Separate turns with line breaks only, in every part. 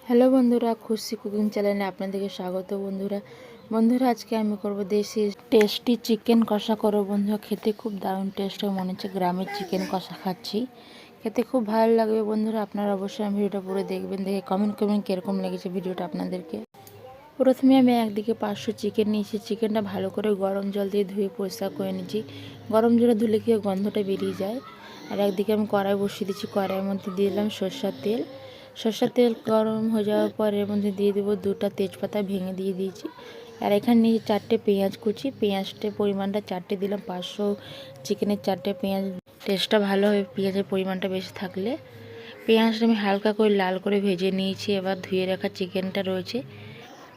Hello বন্ধুরা, খুশি cooking চ্যানেলে আপনাদেরকে স্বাগত। বন্ধুরা আজকে আমি করব দেশি টেস্টি চিকেন কষা করব। বন্ধুরা খেতে খুব দারুণ টেস্ট হয়, মনে হচ্ছে গ্রামের চিকেন কষা খাচ্ছি। খেতে খুব ভালো লাগবে বন্ধুরা, আপনারা অবশ্যই আমি ভিডিওটা পুরো দেখবেন, দেখে কমেন্ট করবেন কীরকম লেগেছে ভিডিওটা আপনাদেরকে। প্রথমে আমি একদিকে 500 চিকেন নিয়েছি। চিকেনটা ভালো করে গরম জল দিয়ে ধুয়ে পরিষ্কার করে নিয়েছি। গরম জলে ধুলে কি গন্ধটা বেরিয়ে যায়। আর একদিকে আমি কড়াই বসিয়ে দিচ্ছি। কড়াইয়ের মধ্যে দিয়ে দিলাম সরষের তেল। সরষের তেল গরম হয়ে যাওয়ার পর এর মধ্যে দিয়ে দেবো 2টা তেজপাতা ভেঙে দিয়ে দিয়েছি। আর এখানে নিয়ে 4টে পেঁয়াজ কুচি। পেঁয়াজটার পরিমাণটা 4টে দিলাম। 500 চিকেনের 4টে পেঁয়াজ, টেস্টটা ভালো হবে পেঁয়াজের পরিমাণটা বেশি থাকলে। পেঁয়াজটা আমি হালকা করে লাল করে ভেজে নিয়েছি। এবার ধুয়ে রাখা চিকেনটা রয়েছে,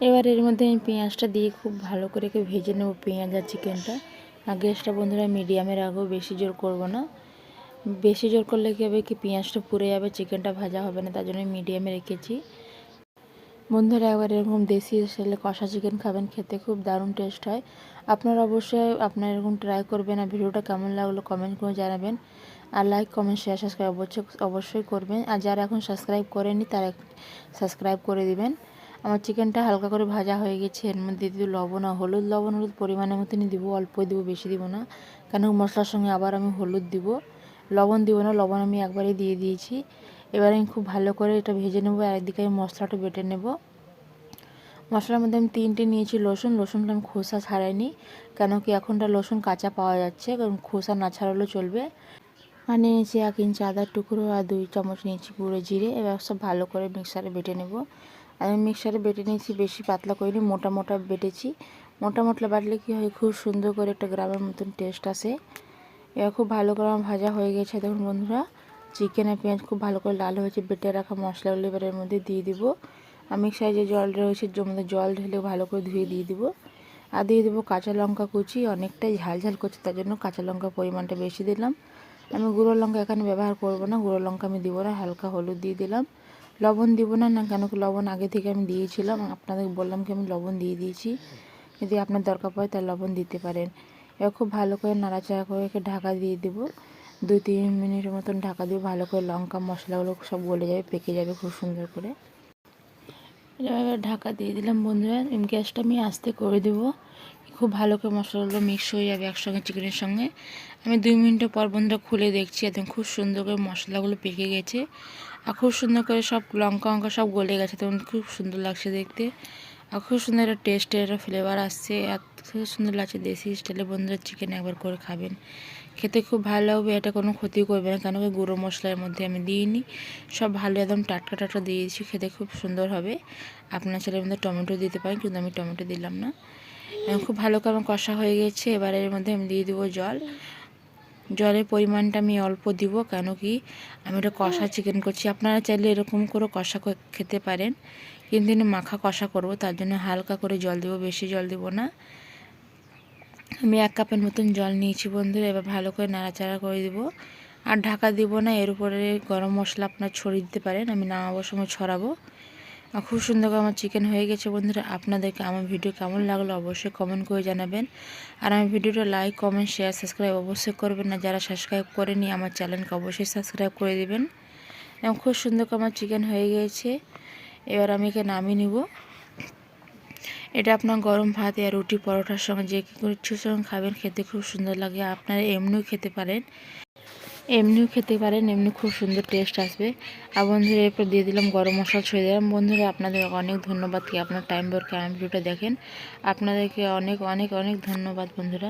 এবার এর মধ্যে আমি পেঁয়াজটা দিয়ে খুব ভালো করে ভেজে নেব পেঁয়াজ আর চিকেনটা। আর গ্যাসটা বন্ধুরা মিডিয়ামে রাখবো, বেশি জোর করব না। বেশি জোর করলে কী হবে কি পেঁয়াজটা পুড়ে যাবে, চিকেনটা ভাজা হবে না, তার জন্য মিডিয়ামে রেখেছি। বন্ধুরা একবার এরকম দেশি স্টাইলে কষা চিকেন খাবেন, খেতে খুব দারুণ টেস্ট হয়। আপনারা অবশ্যই এরকম ট্রাই করবেন। আর ভিডিওটা কেমন লাগলো কমেন্ট করে জানাবেন। আর লাইক কমেন্ট শেয়ার সাবস্ক্রাইব অবশ্যই করবেন। আর যারা এখন সাবস্ক্রাইব করেনি তারা সাবস্ক্রাইব করে দিবেন। আমার চিকেনটা হালকা করে ভাজা হয়ে গেছে। এর মধ্যে দিব লবণ আর হলুদ। হলুদ পরিমাণের মতনই দিব, অল্প দিব, বেশি দিব না, কেন মশলার সঙ্গে আবার আমি হলুদ দিব। লবণ দিব না, লবণ আমি একবারে দিয়ে দিয়েছি। এবার আমি খুব ভালো করে এটা ভেজে নেব। আর একদিকে আমি মশলাটা বেটে নেব। মশলার মধ্যে আমি 3টে নিয়েছি রসুনটা আমি খোসা ছাড়াইনি, কেন কি এখনটা রসুন কাঁচা পাওয়া যাচ্ছে, কারণ খোসা না ছাড়ালেও চলবে। আর নিয়েছি 1 ইঞ্চি আদার টুকরো আর 2 চামচ নিয়েছি গুঁড়ো জিরে। এবার সব ভালো করে মিক্সারে বেটে নেব। আমি মিক্সারে বেটে নিয়েছি, বেশি পাতলা করিনি, মোটা মোটা বেটেছি। মোটা বাটলে কী হয়, খুব সুন্দর করে একটা গ্রামের মতন টেস্ট আসে। এবার খুব ভালো করে আমার ভাজা হয়ে গেছে। দেখুন বন্ধুরা, চিকেন আর পেঁয়াজ খুব ভালো করে লাল হয়েছে। বেটে রাখা মশলাগুলো এবার এর মধ্যে দিয়ে দিব। আর মিক্সারে যে জল রয়েছে মধ্যে জল ঢেলে ভালো করে ধুয়ে দিয়ে দিব। আর দিয়ে দেবো কাঁচা লঙ্কা কুচি। অনেকটাই ঝাল করছে, তার জন্য কাঁচা লঙ্কার পরিমাণটা বেশি দিলাম। আমি গুঁড়ো লঙ্কা এখানে ব্যবহার করব না, গুঁড়ো লঙ্কা আমি দিব না। হালকা হলুদ দিয়ে দিলাম। লবণ দিব না, কেন কি লবণ আগে থেকে আমি দিয়েছিলাম, আপনাদের বললাম কি আমি লবণ দিয়ে দিয়েছি। যদি আপনার দরকার পড়ে তাহলে লবণ দিতে পারেন। এবার খুব ভালো করে নাড়াচাড়া করে ঢাকা দিয়ে দেবো। 2-3 মিনিটের মতন ঢাকা দিয়ে ভালো করে লঙ্কা মশলাগুলো সব গলে যাবে, পেকে যাবে খুব সুন্দর করে। এবার ঢাকা দিয়ে দিলাম বন্ধুরা। গ্যাসটা আমি আস্তে করে দেবো। খুব ভালো করে মশলাগুলো মিক্স হয়ে যাবে একসঙ্গে চিকেনের সঙ্গে। আমি 2 মিনিটের পর বন্ধুরা খুলে দেখছি, একদম খুব সুন্দর করে মশলাগুলো পেকে গেছে। আর খুব সুন্দর করে সব লঙ্কা সব গলে গেছে, তখন খুব সুন্দর লাগছে দেখতে। আর খুব সুন্দর একটা টেস্টের একটা ফ্লেভার আসছে। এত সুন্দর লাগছে দেশি স্টাইলে। বন্ধুরা চিকেন একবার করে খাবেন, খেতে খুব ভালো লাগবে। এটা কোনো ক্ষতি করবে না, কেন কি গুঁড়ো মশলার মধ্যে আমি দিইনি, সব ভালো একদম টাটকা দিয়েছি। খেতে খুব সুন্দর হবে। আপনার ছেলের মধ্যে টমেটো দিতে পারেন, কিন্তু আমি টমেটো দিলাম না। খুব ভালো করে আমার কষা হয়ে গেছে। এবার এর মধ্যে আমি দিয়ে দেবো জল। জলের পরিমাণটা আমি অল্প দিব, কেন কি আমি এটা কষা চিকেন করছি। আপনারা চাইলে এরকম করে কষা খেতে পারেন, কিন্তু মাখা কষা করব, তার জন্য হালকা করে জল দেবো, বেশি জল দেব না। আমি 1 কাপের মতন জল নিয়েছি বন্ধুরা। এবার ভালো করে নাড়াচাড়া করে দেবো। আর ঢাকা দিব না। এর উপরে গরম মশলা আপনার ছড়িয়ে দিতে পারেন, আমি নামাবার সময় ছড়াবো। আর খুব সুন্দর করে আমার চিকেন হয়ে গেছে বন্ধুরা। আপনাদেরকে আমার ভিডিও কেমন লাগলো অবশ্যই কমেন্ট করে জানাবেন। আর আমার ভিডিওটা লাইক কমেন্ট শেয়ার সাবস্ক্রাইব অবশ্যই করবেন। না যারা সাবস্ক্রাইব করেনি আমার চ্যানেলকে অবশ্যই সাবস্ক্রাইব করে দেবেন। এবং খুব সুন্দর করে আমার চিকেন হয়ে গিয়েছে। এবার আমি একে নামিয়ে নিব। এটা আপনার গরম ভাত আর রুটি পরোটার সঙ্গে যে কিছুর সঙ্গে খাবেন, খেতে খুব সুন্দর লাগে। আপনারা এমনিও খেতে পারেন, এমনি খুব সুন্দর টেস্ট আসবে। আর বন্ধুরা এরপর দিয়ে দিলাম গরম মশলা, ছড়িয়ে দিলাম। বন্ধুরা আপনাদের অনেক ধন্যবাদ কি আপনার টাইম বের করে আমার ভিডিওটা দেখেন। আপনাদেরকে অনেক ধন্যবাদ বন্ধুরা।